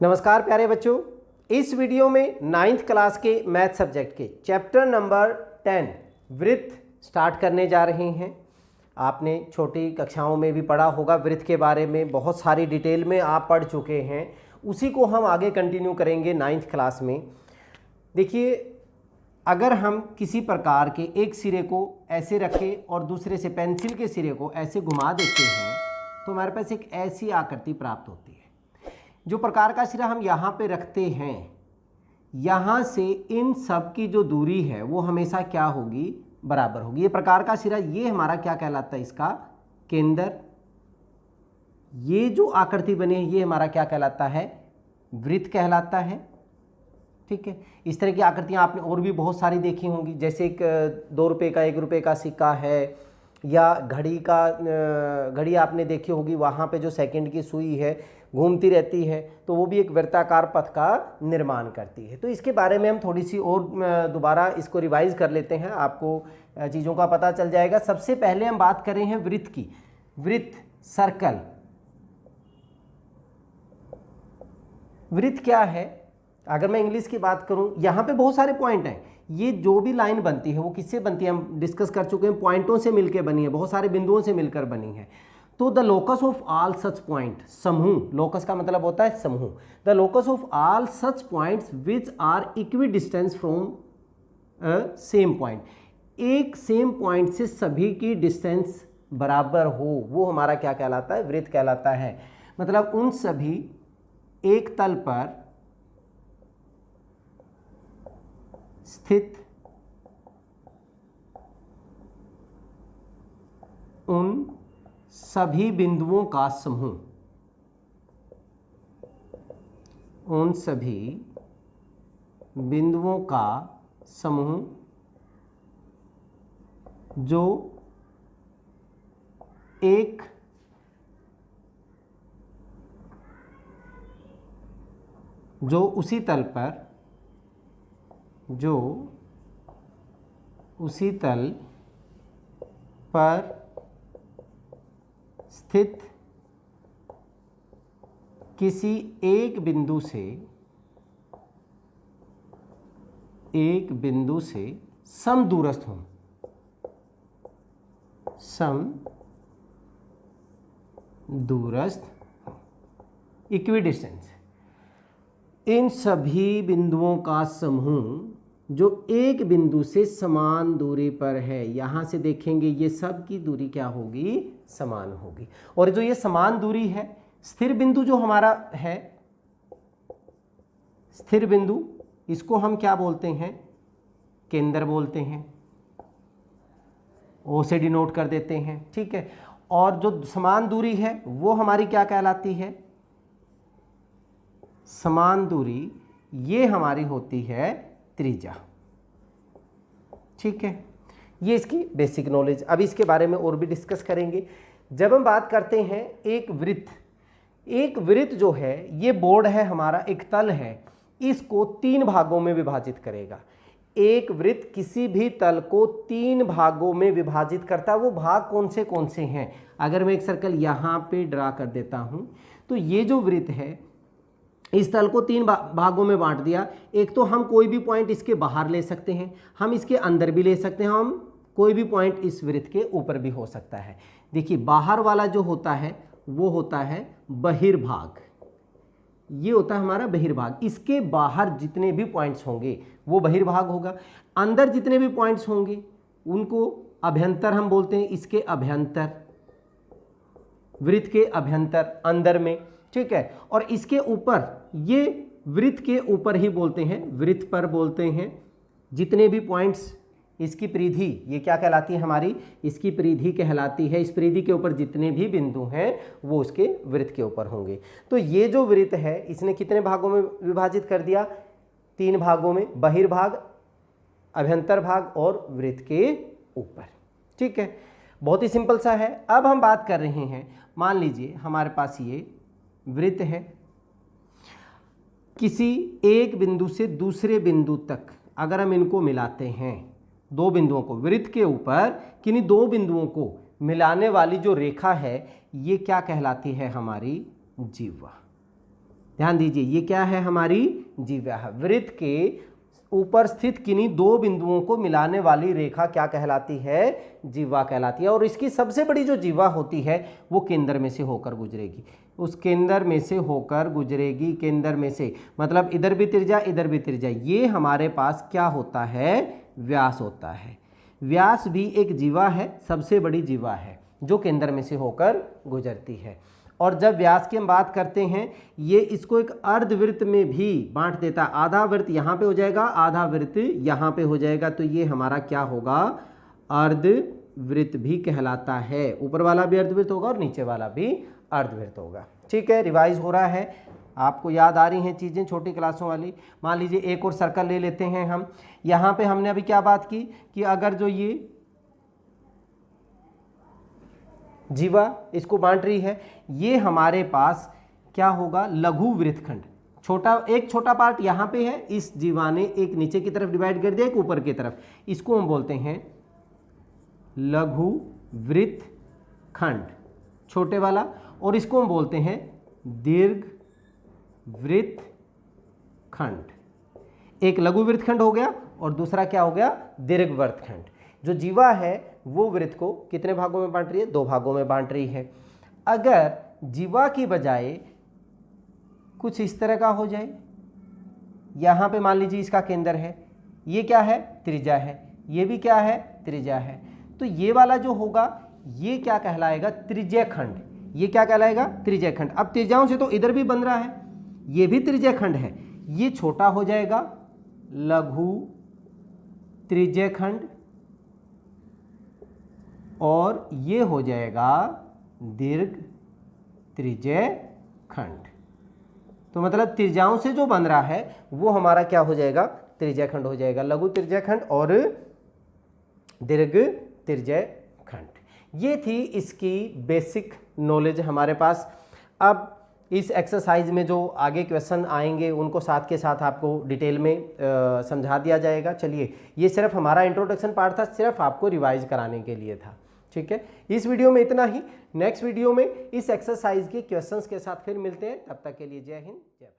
नमस्कार प्यारे बच्चों, इस वीडियो में 9th क्लास के मैथ सब्जेक्ट के चैप्टर नंबर 10 वृत्त स्टार्ट करने जा रहे हैं। आपने छोटी कक्षाओं में भी पढ़ा होगा वृत्त के बारे में, बहुत सारी डिटेल में आप पढ़ चुके हैं। उसी को हम आगे कंटिन्यू करेंगे 9th क्लास में। देखिए, अगर हम किसी प्रकार के एक सिरे को ऐसे रखें और दूसरे से पेंसिल के सिरे को ऐसे घुमा देते हैं तो हमारे पास एक ऐसी आकृति प्राप्त होती है। जो प्रकार का सिरा हम यहाँ पे रखते हैं, यहाँ से इन सब की जो दूरी है वो हमेशा क्या होगी, बराबर होगी। ये प्रकार का सिरा, ये हमारा क्या कहलाता है, इसका केंद्र। ये जो आकृति बनी है ये हमारा क्या कहलाता है, वृत्त कहलाता है। ठीक है, इस तरह की आकृतियाँ आपने और भी बहुत सारी देखी होंगी, जैसे एक 2 रुपये का 1 रुपये का सिक्का है, या घड़ी आपने देखी होगी, वहाँ पे जो सेकंड की सुई है घूमती रहती है, तो वो भी एक वृत्ताकार पथ का निर्माण करती है। तो इसके बारे में हम थोड़ी सी और दोबारा इसको रिवाइज कर लेते हैं, आपको चीज़ों का पता चल जाएगा। सबसे पहले हम बात कर रहे हैं वृत्त की। वृत्त, सर्कल। वृत्त क्या है, अगर मैं इंग्लिश की बात करूं, यहाँ पे बहुत सारे पॉइंट हैं। ये जो भी लाइन बनती है वो किससे बनती है, हम डिस्कस कर चुके हैं, पॉइंटों से मिलकर बनी है, बहुत सारे बिंदुओं से मिलकर बनी है। तो the locus of all such point, समूह, लोकस का मतलब होता है समूह। The locus of all such points which are equidistance from same point. एक सेम पॉइंट से सभी की डिस्टेंस बराबर हो, वो हमारा क्या कहलाता है, वृत्त कहलाता है। मतलब उन सभी एक तल पर स्थित उन सभी बिंदुओं का समूह, उन सभी बिंदुओं का समूह जो उसी तल पर स्थित किसी एक बिंदु से समदूरस्थ हों, समदूरस्थ, इक्विडिस्टेंस। इन सभी बिंदुओं का समूह जो एक बिंदु से समान दूरी पर है। यहाँ से देखेंगे ये सब की दूरी क्या होगी, समान होगी। और जो ये समान दूरी है, स्थिर बिंदु जो हमारा है, स्थिर बिंदु, इसको हम क्या बोलते हैं, केंद्र बोलते हैं, ओ से डिनोट कर देते हैं। ठीक है, और जो समान दूरी है वो हमारी क्या कहलाती है, समान दूरी, ये हमारी होती है त्रिज्या। ठीक है, ये इसकी बेसिक नॉलेज। अब इसके बारे में और भी डिस्कस करेंगे। जब हम बात करते हैं एक वृत्त जो है, ये बोर्ड है हमारा, एक तल है, इसको 3 भागों में विभाजित करेगा। एक वृत्त किसी भी तल को 3 भागों में विभाजित करता है। वो भाग कौन से हैं, अगर मैं एक सर्कल यहाँ पे ड्रा कर देता हूँ, तो ये जो वृत्त है इस तल को 3 भागों में बांट दिया। एक तो हम कोई भी पॉइंट इसके बाहर ले सकते हैं, हम इसके अंदर भी ले सकते हैं, हम कोई भी पॉइंट इस वृत्त के ऊपर भी हो सकता है। देखिए, बाहर वाला जो होता है वो होता है बहिर्भाग, ये होता है हमारा बहिर्भाग। इसके बाहर जितने भी पॉइंट्स होंगे वो बहिर्भाग होगा। अंदर जितने भी पॉइंट्स होंगे उनको अभ्यंतर हम बोलते हैं, इसके अभ्यंतर, वृत्त के अभ्यंतर, अंदर में। ठीक है, और इसके ऊपर, ये वृत्त के ऊपर ही बोलते हैं, वृत्त पर बोलते हैं। जितने भी पॉइंट्स, इसकी परिधि, ये क्या कहलाती है हमारी, इसकी परिधि कहलाती है। इस परिधि के ऊपर जितने भी बिंदु हैं वो उसके वृत्त के ऊपर होंगे। तो ये जो वृत्त है इसने कितने भागों में विभाजित कर दिया, 3 भागों में, बहिर्भाग, अभ्यंतर भाग और वृत्त के ऊपर। ठीक है, बहुत ही सिंपल सा है। अब हम बात कर रहे हैं, मान लीजिए हमारे पास ये वृत्त है, किसी एक बिंदु से दूसरे बिंदु तक अगर हम इनको मिलाते हैं, 2 बिंदुओं को, वृत्त के ऊपर किन्हीं 2 बिंदुओं को मिलाने वाली जो रेखा है ये क्या कहलाती है, हमारी जिह्वा। ध्यान दीजिए, ये क्या है, हमारी जिह्वा। वृत्त के ऊपर स्थित किन्हीं दो बिंदुओं को मिलाने वाली रेखा क्या कहलाती है, जिह्वा कहलाती है। और इसकी सबसे बड़ी जो जिह्वा होती है वो केंद्र में से होकर गुजरेगी, उस केंद्र में से होकर गुजरेगी, केंद्र में से, मतलब इधर भी त्रिज्या इधर भी त्रिज्या, ये हमारे पास क्या होता है, व्यास होता है। व्यास भी एक जिह्वा है, सबसे बड़ी जिह्वा है जो केंद्र में से होकर गुजरती है। और जब व्यास की हम बात करते हैं, ये इसको एक अर्धवृत्त में भी बांट देता है। आधा वृत्त यहाँ पे हो जाएगा, आधा वृत्त यहाँ पे हो जाएगा, तो ये हमारा क्या होगा, अर्धवृत्त भी कहलाता है। ऊपर वाला भी अर्धवृत्त होगा और नीचे वाला भी अर्धवृत्त होगा। ठीक है, रिवाइज हो रहा है, आपको याद आ रही हैं चीज़ें छोटी क्लासों वाली। मान लीजिए एक और सर्कल ले लेते हैं हम। यहाँ पे हमने अभी क्या बात की कि अगर जो ये जिह्वा इसको बांट रही है, ये हमारे पास क्या होगा, लघु वृत्तखंड। एक छोटा पार्ट यहाँ पे है, इस जिह्वा ने एक नीचे की तरफ डिवाइड कर दिया, एक ऊपर की तरफ, इसको हम बोलते हैं लघु वृत्तखंड, छोटे वाला। और इसको हम बोलते हैं दीर्घ वृत्तखंड। एक लघु वृत्तखंड हो गया और दूसरा क्या हो गया, दीर्घ वृत्तखंड। जो जिह्वा है वो वृत्त को कितने भागों में बांट रही है, दो भागों में बांट रही है। अगर जिह्वा की बजाय कुछ इस तरह का हो जाए, यहाँ पे मान लीजिए इसका केंद्र है, ये क्या है, त्रिज्या है, ये भी क्या है, त्रिज्या है, तो ये वाला जो होगा ये क्या कहलाएगा, त्रिज्यखंड। ये क्या कहलाएगा, त्रिज्यखंड। अब त्रिज्याओं से तो इधर भी बन रहा है, ये भी त्रिज्यखंड है, ये छोटा हो जाएगा लघु त्रिज्यखंड और ये हो जाएगा दीर्घ त्रिज्यखंड। तो मतलब त्रिज्याओं से जो बन रहा है वो हमारा क्या हो जाएगा, त्रिज्यखंड हो जाएगा, लघु त्रिज्यखंड और दीर्घ त्रिज्यखंड। ये थी इसकी बेसिक नॉलेज हमारे पास। अब इस एक्सरसाइज में जो आगे क्वेश्चन आएंगे उनको साथ के साथ आपको डिटेल में समझा दिया जाएगा। चलिए, ये सिर्फ हमारा इंट्रोडक्शन पार्ट था, सिर्फ आपको रिवाइज कराने के लिए था। ठीक है, इस वीडियो में इतना ही। नेक्स्ट वीडियो में इस एक्सरसाइज के क्वेश्चंस के साथ फिर मिलते हैं, तब तक के लिए जय हिंद, जय भारत।